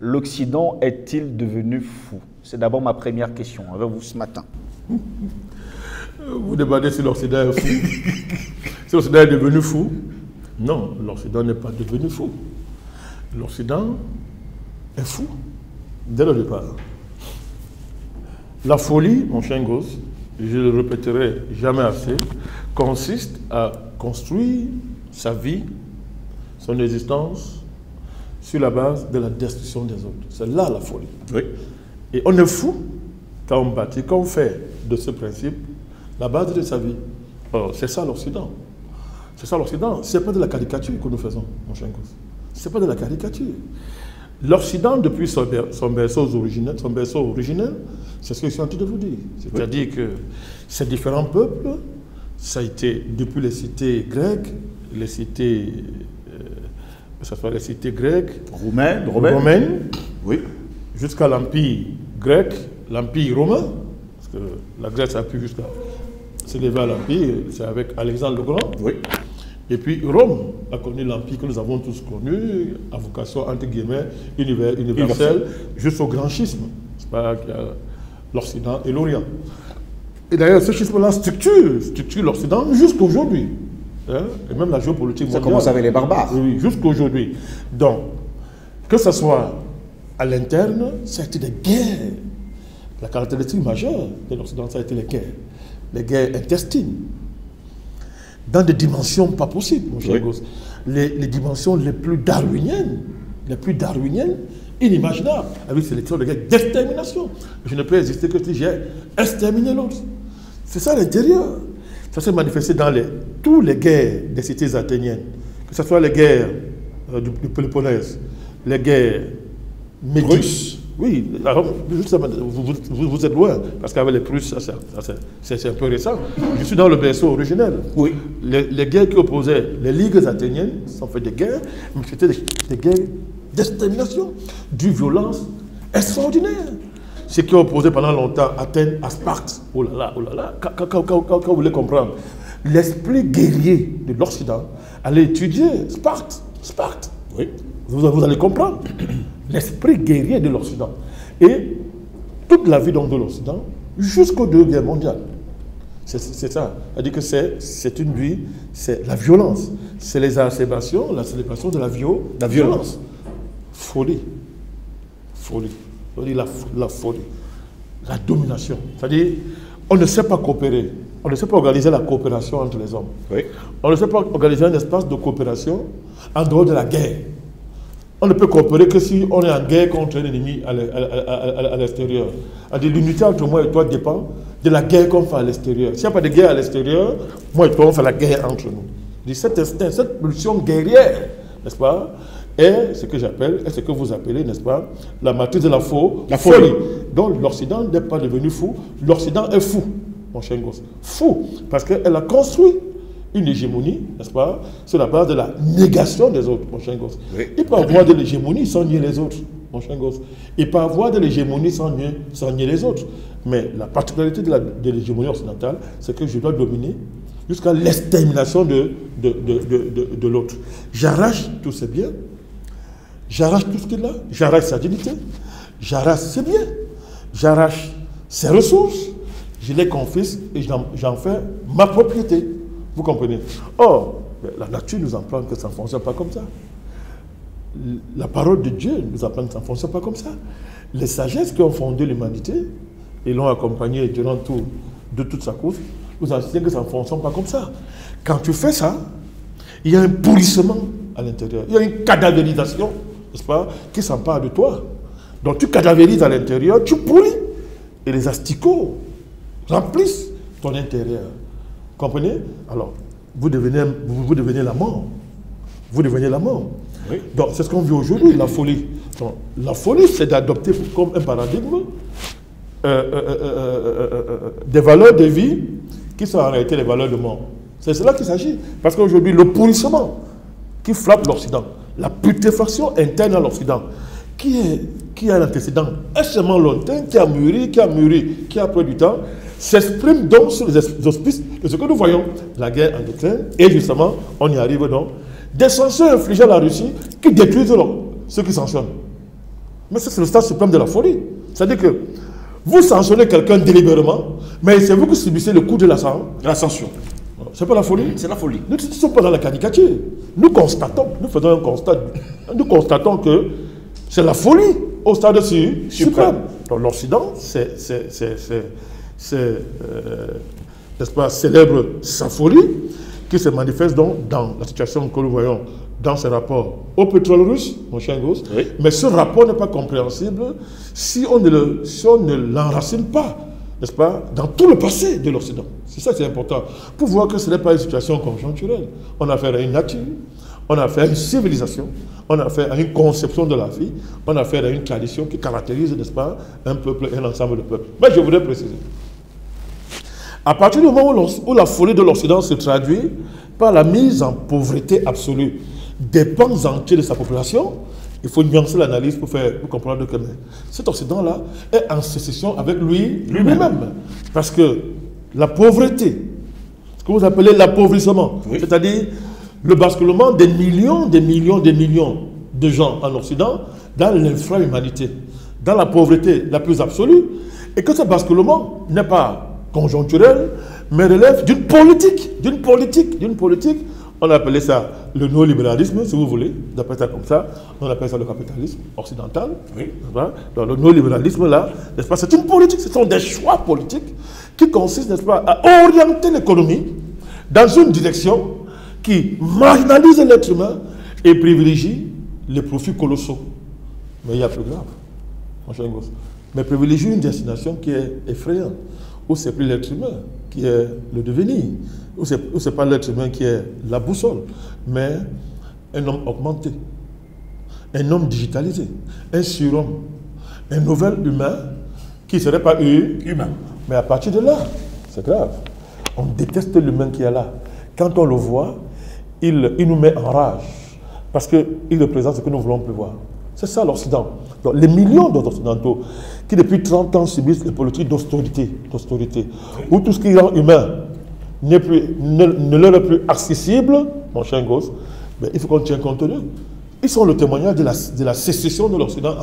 l'Occident est-il devenu fou? C'est d'abord ma première question avec vous ce matin. Vous demandez si l'Occident est fou. Si l'Occident est devenu fou? Non, l'Occident n'est pas devenu fou. L'Occident est fou dès le départ. La folie, mon cher gosse, je le répéterai jamais assez, consiste à construire sa vie, son existence, sur la base de la destruction des autres. C'est là la folie. Oui. Et on est fou quand on bâtit, quand on fait de ce principe la base de sa vie. C'est ça l'Occident. C'est ça l'Occident. Ce n'est pas de la caricature que nous faisons, mon cher gosse. Ce n'est pas de la caricature. L'Occident, depuis son berceau originel, c'est ce que je suis en train de vous dire. C'est-à-dire que ces différents peuples, ça a été depuis les cités grecques, les cités, que ce soit les cités grecques, romaines, oui, jusqu'à l'Empire grec, l'Empire romain, parce que la Grèce a pu jusqu'à s'élever à l'Empire, c'est avec Alexandre le Grand. Oui. Et puis Rome a connu l'Empire que nous avons tous connu, à vocation entre guillemets universelle, jusqu'au grand schisme, c'est pas l'Occident et l'Orient. Et d'ailleurs, ce schisme-là structure l'Occident jusqu'à aujourd'hui. Hein? Et même la géopolitique mondiale. Ça commence avec les barbares. Oui, jusqu'à aujourd'hui. Donc, que ce soit à l'interne, ça a été des guerres. La caractéristique majeure de l'Occident, ça a été les guerres intestines. Dans des dimensions pas possibles, mon cher gosse. Les dimensions les plus darwiniennes, inimaginables, avec sélection de guerre d'extermination. Je ne peux exister que si j'ai exterminé l'autre. C'est ça l'intérieur. Ça s'est manifesté dans toutes les guerres des cités athéniennes, que ce soit les guerres du Péloponnèse, les guerres russes. Oui, alors, vous êtes loin, parce qu'avec les Prusses, c'est un peu récent. Je suis dans le berceau originel. Oui. Les guerres qui opposaient les ligues athéniennes, ça fait des guerres, mais c'était des guerres d'extermination, d'une violence extraordinaire. Ce qui a opposé pendant longtemps Athènes à Sparte. Oh là là, quand vous voulez comprendre, l'esprit guerrier de l'Occident allait étudier Sparte. Oui. Vous allez comprendre. L'esprit guerrier de l'Occident. Et toute la vie donc de l'Occident, jusqu'aux 2 guerres mondiales. C'est ça. C'est-à-dire que c'est une vie, c'est la violence. C'est les exacerbations, la célébration de la violence. Folie. La folie. La domination. C'est-à-dire, on ne sait pas coopérer. On ne sait pas organiser la coopération entre les hommes. Oui. On ne sait pas organiser un espace de coopération en dehors de la guerre. On ne peut coopérer que si on est en guerre contre un ennemi à l'extérieur. L'unité entre moi et toi dépend de la guerre qu'on fait à l'extérieur. S'il n'y a pas de guerre à l'extérieur, moi et toi, on fait la guerre entre nous. Cet instinct, cette pulsion guerrière, n'est-ce pas, est ce que j'appelle, est ce que vous appelez, n'est-ce pas, la matrice de la folie. Donc l'Occident n'est pas devenu fou, l'Occident est fou, mon cher gosse. Fou, parce qu'elle a construit une hégémonie, n'est-ce pas, sur la base de la négation des autres, mon cher gosse. Oui. Il peut avoir de l'hégémonie sans nier les autres, mon cher gosse. Il peut avoir de l'hégémonie sans nier les autres. Mais la particularité de l'hégémonie occidentale, c'est que je dois dominer jusqu'à l'extermination de l'autre. J'arrache tous ses biens, j'arrache tout ce qu'il a, j'arrache sa dignité, j'arrache ses biens, j'arrache ses ressources, je les confisque et j'en fais ma propriété. Vous comprenez? Or, la nature nous apprend que ça ne fonctionne pas comme ça. La parole de Dieu nous apprend que ça ne fonctionne pas comme ça. Les sagesses qui ont fondé l'humanité et l'ont accompagné durant toute sa course nous enseignent que ça ne fonctionne pas comme ça. Quand tu fais ça, il y a un pourrissement à l'intérieur. Il y a une cadavérisation, n'est-ce pas, qui s'empare de toi. Donc tu cadavérises à l'intérieur, tu pourris. Et les asticots remplissent ton intérieur. Comprenez? Alors, vous devenez la mort. Vous devenez la mort. Oui. Donc, c'est ce qu'on vit aujourd'hui, la folie. Donc, la folie, c'est d'adopter comme un paradigme des valeurs de vie qui sont en réalité les valeurs de mort. C'est cela qu'il s'agit. Parce qu'aujourd'hui, le pourrissement qui frappe l'Occident, la putréfaction interne à l'Occident, qui a l'antécédent extrêmement longtemps, qui a mûri, qui a pris du temps, s'exprime donc sur les auspices de ce que nous voyons, la guerre en Ukraine, et justement, on y arrive donc, des sanctions infligées à la Russie qui détruisent ceux qui sanctionnent. Mais ça, c'est le stade suprême de la folie. C'est-à-dire que vous sanctionnez quelqu'un délibérément, mais c'est vous qui subissez le coût de la sanction. C'est pas la folie? C'est la folie. Nous ne sommes pas dans la caricature. Nous faisons un constat. Nous constatons que c'est la folie au stade suprême. Donc l'Occident, n'est-ce pas, célèbre sa folie qui se manifeste donc dans la situation que nous voyons dans ce rapport au pétrole russe, mon cher Gauss. Oui. Mais ce rapport n'est pas compréhensible si on ne l'enracine pas, n'est-ce pas, dans tout le passé de l'Occident. C'est ça qui est important, pour voir que ce n'est pas une situation conjoncturelle. On a affaire à une nature, on a affaire à une civilisation, on a affaire à une conception de la vie, on a affaire à une tradition qui caractérise, n'est-ce pas, un peuple et un ensemble de peuples. Mais je voudrais préciser. À partir du moment où la folie de l'Occident se traduit par la mise en pauvreté absolue des pans entiers de sa population, il faut nuancer l'analyse pour comprendre que cet Occident-là est en sécession avec lui-même. Parce que la pauvreté, ce que vous appelez l'appauvrissement, oui, c'est-à-dire le basculement des millions de gens en Occident dans l'infra-humanité, dans la pauvreté la plus absolue, et que ce basculement n'est pas conjoncturel, mais relève d'une politique. On appelait ça le néolibéralisme, si vous voulez, d'appeler ça comme ça. On appelle ça le capitalisme occidental. Oui. Donc le néolibéralisme, là, n'est-ce pas, c'est une politique, ce sont des choix politiques qui consistent, n'est-ce pas, à orienter l'économie dans une direction qui marginalise l'être humain et privilégie les profits colossaux. Mais il y a plus grave, mon cher Ngoz. Mais privilégie une destination qui est effrayante, où c'est plus l'être humain qui est le devenir, où c'est pas l'être humain qui est la boussole, mais un homme augmenté, un homme digitalisé, un surhomme, un nouvel humain qui ne serait pas humain. Mais à partir de là, c'est grave. On déteste l'humain qui est là. Quand on le voit, il nous met en rage, parce qu'il représente ce que nous voulons plus voir. C'est ça l'Occident. Donc les millions d'Occidentaux qui depuis 30 ans subissent les politiques d'austérité, où tout ce qui rend humain ne leur est plus accessible, mon cher Ngoz, mais il faut qu'on tienne compte d'eux. Ils sont le témoignage de la sécession de l'Occident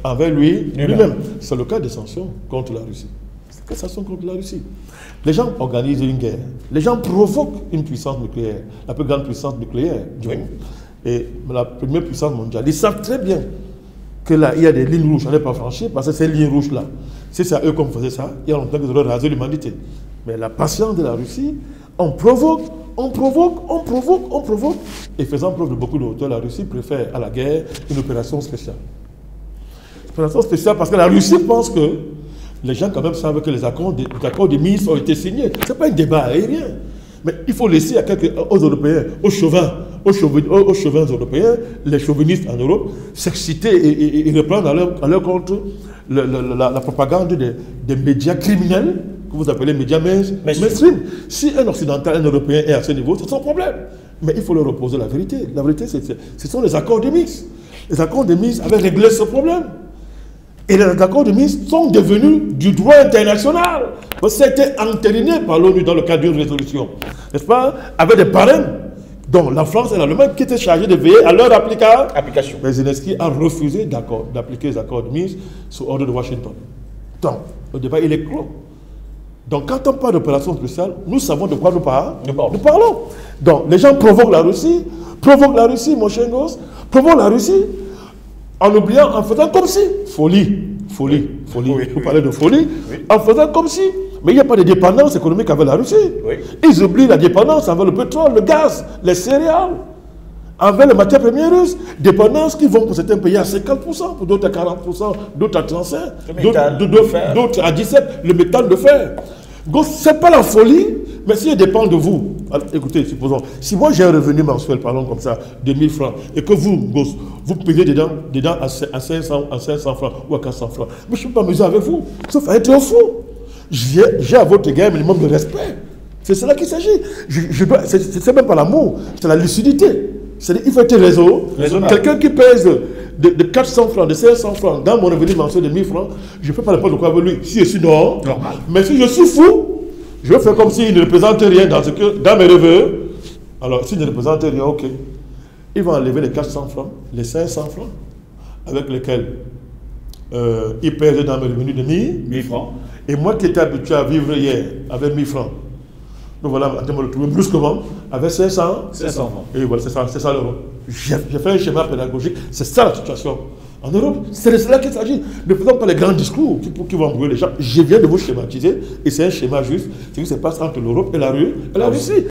envers lui-même. C'est le cas des sanctions contre la Russie. C'est des sanctions contre la Russie. Les gens organisent une guerre. Les gens provoquent une puissance nucléaire, la plus grande puissance nucléaire du monde. Et la première puissance mondiale. Ils savent très bien que là, il y a des lignes rouges à ne pas franchir, parce que ces lignes rouges-là, si c'est à eux qu'on faisait ça, il y a longtemps qu'ils auraient rasé l'humanité. Mais la patience de la Russie, on provoque, et faisant preuve de beaucoup de hauteur, la Russie préfère à la guerre une opération spéciale. Opération spéciale parce que la Russie pense que les gens quand même savent que les accords de Minsk ont été signés. Ce n'est pas un débat aérien. Mais il faut laisser aux Européens, aux chauvins européens, les chauvinistes en Europe, s'exciter et reprendre à leur compte la propagande des médias criminels, que vous appelez médias mainstream. Si un Occidental, un Européen est à ce niveau, c'est son problème. Mais il faut leur opposer la vérité. La vérité, ce sont les accords de Minsk. Les accords de Minsk avaient réglé ce problème. Et les accords de Minsk sont devenus du droit international. C'était entériné par l'ONU dans le cadre d'une résolution, n'est-ce pas, avec des parrains, dont la France et l'Allemagne qui étaient chargés de veiller à leur application. Mais Zelensky a refusé d'appliquer les accords de Minsk sous ordre de Washington. Donc, le débat, il est clos. Donc, quand on parle d'opération spéciale, nous savons de quoi nous parlons. Donc, les gens provoquent la Russie, mon cher Ngoz, provoquent la Russie, en oubliant, en faisant comme si. Folie. Vous parlez de folie, en faisant comme si. Mais il n'y a pas de dépendance économique avec la Russie. Ils oublient la dépendance avec le pétrole, le gaz, les céréales, avec les matières premières russes. Dépendance qui vont pour certains pays à 50%, pour d'autres à 40%, d'autres à 35%, d'autres à 17%, le métal de fer. Donc, ce n'est pas la folie, mais si elle dépend de vous. Alors, écoutez, supposons, si moi j'ai un revenu mensuel, parlons comme ça, de 1000 francs, et que vous payez dedans à 500 francs ou à 400 francs, mais je ne peux pas m'amuser avec vous, sauf à être fou. J'ai à votre égard un minimum de respect. C'est cela qu'il s'agit. C'est même pas l'amour, c'est la lucidité. C'est-à-dire il faut être raisonnable. Quelqu'un qui pèse de 400 francs, de 500 francs dans mon revenu mensuel de 1000 francs, je ne peux pas n'importe quoi avec lui. Si je suis normal. Mais si je suis fou, je vais faire comme s'il ne représente rien dans mes revenus. Alors, s'il ne représente rien, ok. Il va enlever les 400 francs, les 500 francs, avec lesquels il pèse dans mes revenus de 1000 francs. Et moi qui étais habitué à vivre hier avec 1000 francs, donc voilà, je me retrouve brusquement avec 500 francs. Et voilà, c'est ça l'Europe. J'ai fait un schéma pédagogique, c'est ça la situation. En Europe, c'est de cela qu'il s'agit. Ne faisons pas les grands discours qui vont embrouiller les gens. Je viens de vous schématiser, et c'est un schéma juste, c'est ce qui se passe entre l'Europe et la Russie.